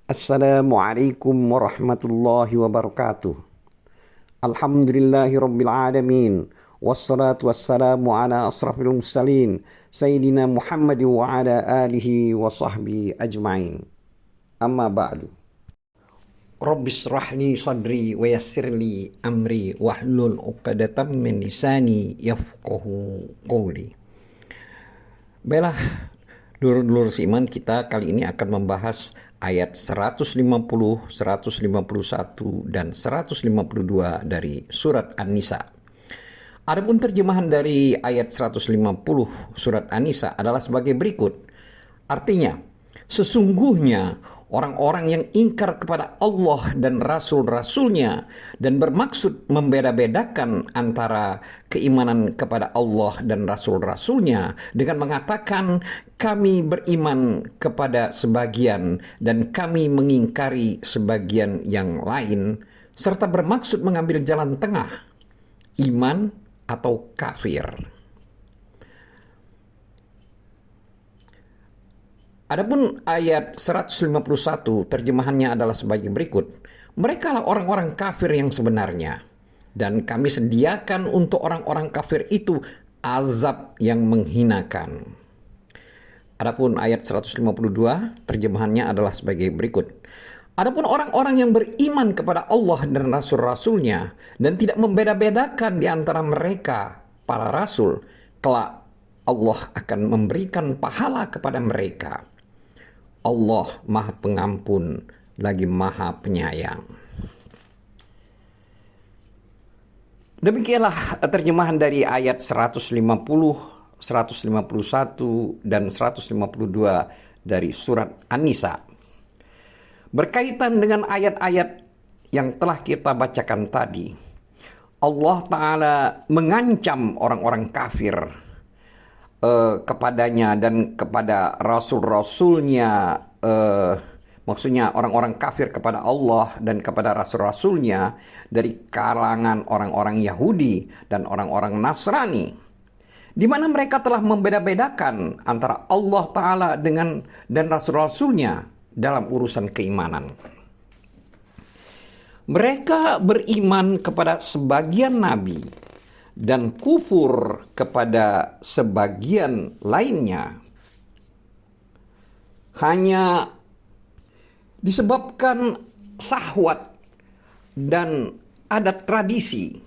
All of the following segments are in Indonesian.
Assalamualaikum warahmatullahi wabarakatuh. Alhamdulillahi rabbil alamin. Wassalatu wassalamu ala asrafil mursalin Sayyidina Muhammad wa ala alihi wa sahbihi ajma'in. Amma ba'du. Rabbis rahli sadri wa yassirli amri wahlul uqadatam min lisani yafqahu qawli. Baiklah, dulur-dulur seiman, kita kali ini akan membahas ayat 150, 151, dan 152 dari surat An-Nisa. Adapun terjemahan dari ayat 150 surat An-Nisa adalah sebagai berikut. Artinya, sesungguhnya orang-orang yang ingkar kepada Allah dan Rasul-Rasulnya dan bermaksud membeda-bedakan antara keimanan kepada Allah dan Rasul-Rasulnya dengan mengatakan kami beriman kepada sebagian dan kami mengingkari sebagian yang lain, serta bermaksud mengambil jalan tengah, iman atau kafir. Adapun ayat 151 terjemahannya adalah sebagai berikut. Mereka lah orang-orang kafir yang sebenarnya, dan kami sediakan untuk orang-orang kafir itu azab yang menghinakan. Adapun ayat 152 terjemahannya adalah sebagai berikut. Adapun orang-orang yang beriman kepada Allah dan Rasul-Rasulnya dan tidak membeda-bedakan di antara mereka, para Rasul, kelak Allah akan memberikan pahala kepada mereka. Allah Maha Pengampun lagi Maha Penyayang. Demikianlah terjemahan dari ayat 150, 151, dan 152 dari surat An-Nisa. Berkaitan dengan ayat-ayat yang telah kita bacakan tadi, Allah Ta'ala mengancam orang-orang kafir kepadanya dan kepada rasul-rasulnya, maksudnya orang-orang kafir kepada Allah dan kepada rasul-rasulnya dari kalangan orang-orang Yahudi dan orang-orang Nasrani, di mana mereka telah membeda-bedakan antara Allah Ta'ala dan rasul-rasulnya dalam urusan keimanan. Mereka beriman kepada sebagian nabi dan kufur kepada sebagian lainnya hanya disebabkan syahwat dan adat tradisi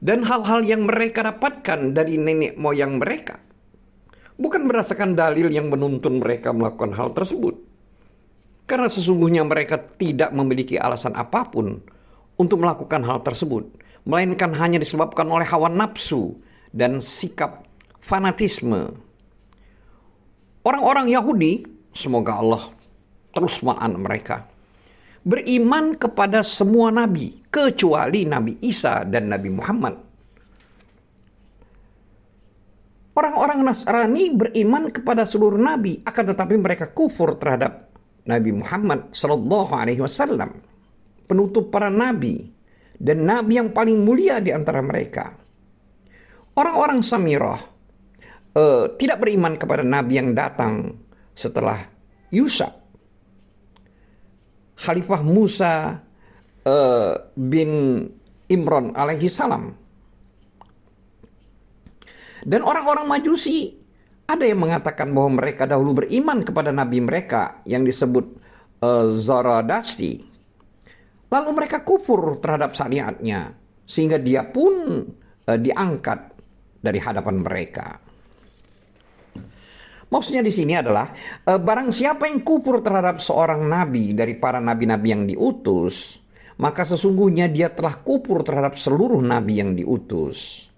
dan hal-hal yang mereka dapatkan dari nenek moyang mereka, bukan berdasarkan dalil yang menuntun mereka melakukan hal tersebut, karena sesungguhnya mereka tidak memiliki alasan apapun untuk melakukan hal tersebut, melainkan hanya disebabkan oleh hawa nafsu dan sikap fanatisme. Orang-orang Yahudi, semoga Allah terus melaknat mereka, beriman kepada semua nabi kecuali Nabi Isa dan Nabi Muhammad. Orang-orang Nasrani beriman kepada seluruh nabi, akan tetapi mereka kufur terhadap Nabi Muhammad Sallallahu Alaihi Wasallam, penutup para nabi dan nabi yang paling mulia di antara mereka. Orang-orang Samirah tidak beriman kepada nabi yang datang setelah Yusa, Khalifah Musa bin Imran alaihi salam. Dan orang-orang Majusi, ada yang mengatakan bahwa mereka dahulu beriman kepada nabi mereka yang disebut Zaradasti. Lalu mereka kufur terhadap syariatnya, sehingga dia pun diangkat dari hadapan mereka. Maksudnya di sini adalah barang siapa yang kufur terhadap seorang nabi dari para nabi-nabi yang diutus, maka sesungguhnya dia telah kufur terhadap seluruh nabi yang diutus.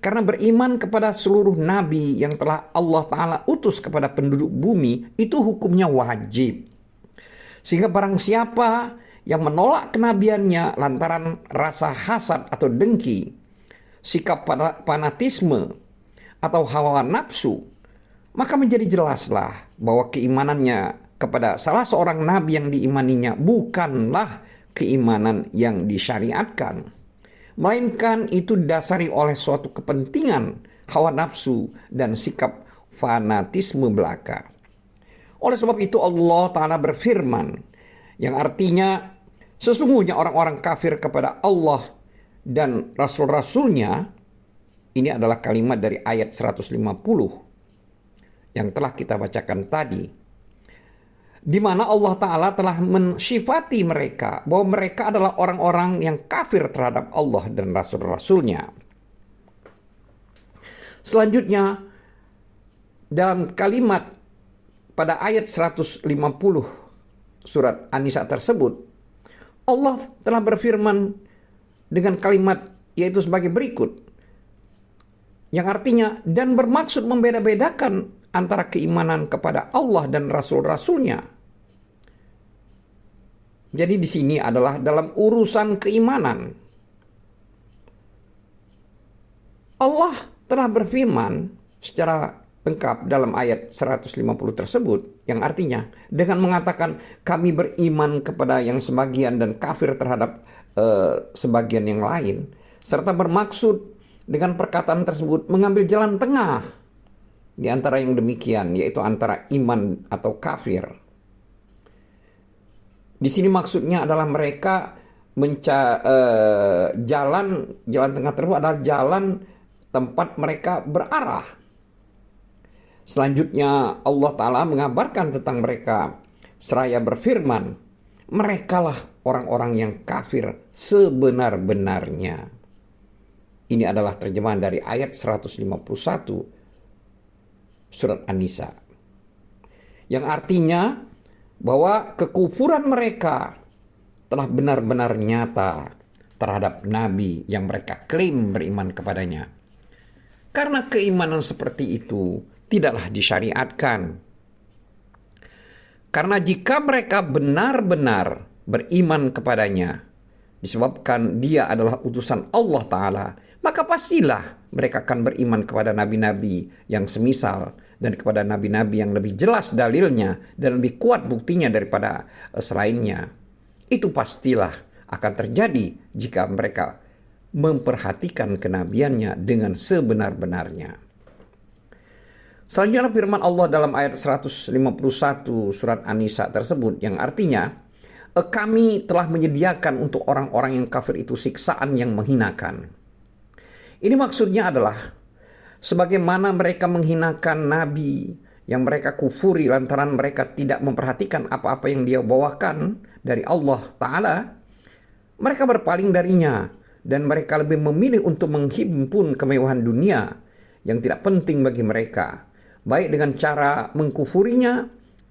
Karena beriman kepada seluruh nabi yang telah Allah Ta'ala utus kepada penduduk bumi itu hukumnya wajib. Sehingga barang siapa yang menolak kenabiannya lantaran rasa hasad atau dengki, sikap fanatisme, atau hawa nafsu, maka menjadi jelaslah bahwa keimanannya kepada salah seorang nabi yang diimaninya bukanlah keimanan yang disyariatkan, melainkan itu didasari oleh suatu kepentingan, hawa nafsu, dan sikap fanatisme belaka. Oleh sebab itu Allah Ta'ala berfirman, yang artinya sesungguhnya orang-orang kafir kepada Allah dan Rasul-Rasulnya, ini adalah kalimat dari ayat 150 yang telah kita bacakan tadi, di mana Allah Ta'ala telah mensifati mereka bahwa mereka adalah orang-orang yang kafir terhadap Allah dan Rasul-Rasulnya. Selanjutnya, dalam kalimat pada ayat 150 surat An-Nisa tersebut, Allah telah berfirman dengan kalimat yaitu sebagai berikut, yang artinya dan bermaksud membeda-bedakan antara keimanan kepada Allah dan Rasul-Rasulnya. Jadi di sini adalah dalam urusan keimanan. Allah telah berfirman secara lengkap dalam ayat 150 tersebut, yang artinya dengan mengatakan kami beriman kepada yang sebagian dan kafir terhadap sebagian yang lain, serta bermaksud dengan perkataan tersebut mengambil jalan tengah di antara yang demikian, yaitu antara iman atau kafir. Di sini maksudnya adalah mereka jalan tengah tersebut adalah jalan tempat mereka berarah. Selanjutnya Allah Ta'ala mengabarkan tentang mereka seraya berfirman, merekalah orang-orang yang kafir sebenar-benarnya. Ini adalah terjemahan dari ayat 151 surat An-Nisa, yang artinya bahwa kekufuran mereka telah benar-benar nyata terhadap Nabi yang mereka klaim beriman kepadanya. Karena keimanan seperti itu tidaklah disyariatkan. Karena jika mereka benar-benar beriman kepadanya, disebabkan dia adalah utusan Allah Ta'ala, maka pastilah mereka akan beriman kepada nabi-nabi yang semisal dan kepada nabi-nabi yang lebih jelas dalilnya dan lebih kuat buktinya daripada selainnya. Itu pastilah akan terjadi jika mereka memperhatikan kenabiannya dengan sebenar-benarnya. Selanjutnya firman Allah dalam ayat 151 surat An-Nisa tersebut, yang artinya kami telah menyediakan untuk orang-orang yang kafir itu siksaan yang menghinakan. Ini maksudnya adalah sebagaimana mereka menghinakan Nabi yang mereka kufuri lantaran mereka tidak memperhatikan apa-apa yang dia bawakan dari Allah Ta'ala, mereka berpaling darinya dan mereka lebih memilih untuk menghimpun kemewahan dunia yang tidak penting bagi mereka, baik dengan cara mengkufurinya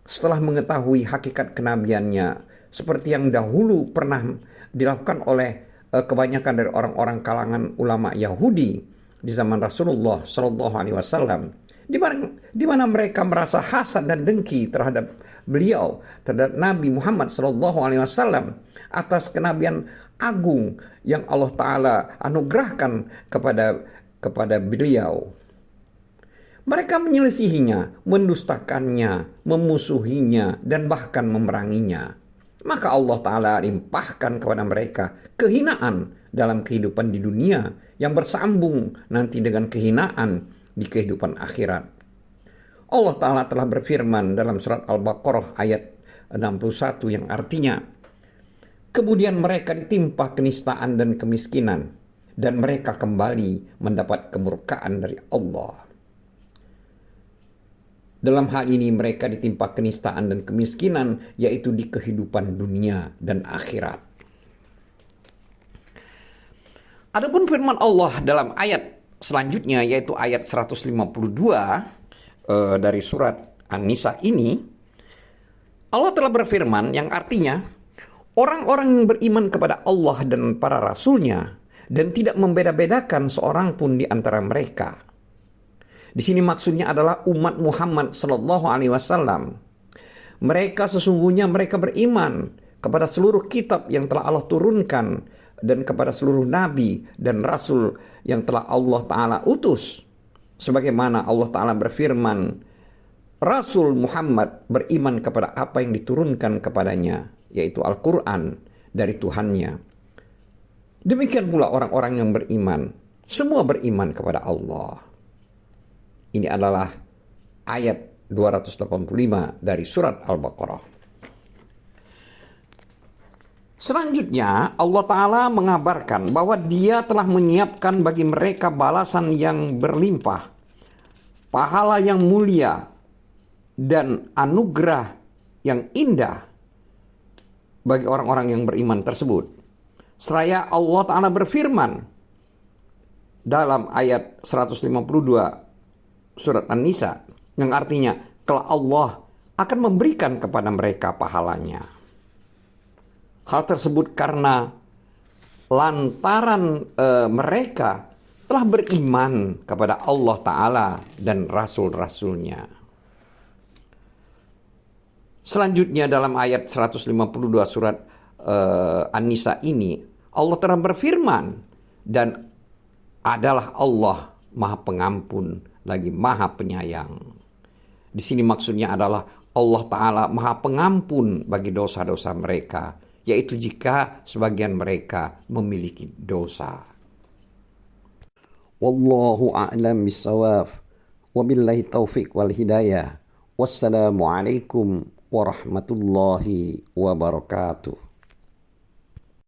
setelah mengetahui hakikat kenabiannya, seperti yang dahulu pernah dilakukan oleh kebanyakan dari orang-orang kalangan ulama Yahudi di zaman Rasulullah Shallallahu Alaihi Wasallam, di mana mereka merasa hasad dan dengki terhadap beliau, terhadap Nabi Muhammad Shallallahu Alaihi Wasallam atas kenabian agung yang Allah Ta'ala anugerahkan kepada beliau. Mereka menyelisihinya, mendustakannya, memusuhinya, dan bahkan memeranginya. Maka Allah Ta'ala limpahkan kepada mereka kehinaan dalam kehidupan di dunia yang bersambung nanti dengan kehinaan di kehidupan akhirat. Allah Ta'ala telah berfirman dalam surat Al-Baqarah ayat 61 yang artinya, kemudian mereka ditimpa kenistaan dan kemiskinan, dan mereka kembali mendapat kemurkaan dari Allah. Dalam hal ini mereka ditimpa kenistaan dan kemiskinan, yaitu di kehidupan dunia dan akhirat. Adapun firman Allah dalam ayat selanjutnya, yaitu ayat 152 dari surat An-Nisa ini, Allah telah berfirman yang artinya, orang-orang yang beriman kepada Allah dan para rasulnya dan tidak membeda-bedakan seorang pun di antara mereka. Di sini maksudnya adalah umat Muhammad Sallallahu Alaihi Wasallam. Mereka sesungguhnya mereka beriman kepada seluruh kitab yang telah Allah turunkan dan kepada seluruh nabi dan rasul yang telah Allah Ta'ala utus. Sebagaimana Allah Ta'ala berfirman, Rasul Muhammad beriman kepada apa yang diturunkan kepadanya, yaitu Al-Quran dari Tuhannya. Demikian pula orang-orang yang beriman, semua beriman kepada Allah. Ini adalah ayat 285 dari surat Al-Baqarah. Selanjutnya Allah Ta'ala mengabarkan bahwa Dia telah menyiapkan bagi mereka balasan yang berlimpah, pahala yang mulia, dan anugerah yang indah bagi orang-orang yang beriman tersebut. Seraya Allah Ta'ala berfirman dalam ayat 152 surat An-Nisa, yang artinya, kelak Allah akan memberikan kepada mereka pahalanya. Hal tersebut karena lantaran mereka telah beriman kepada Allah Ta'ala dan Rasul-Rasulnya. Selanjutnya dalam ayat 152 surat An-Nisa ini, Allah telah berfirman, dan adalah Allah Maha Pengampun lagi Maha Penyayang. Di sini maksudnya adalah Allah Ta'ala Maha Pengampun bagi dosa-dosa mereka, yaitu jika sebagian mereka memiliki dosa. Wallahu a'lam bissawab. Wabillahi taufiq wal hidayah. Wassalamualaikum warahmatullahi wabarakatuh.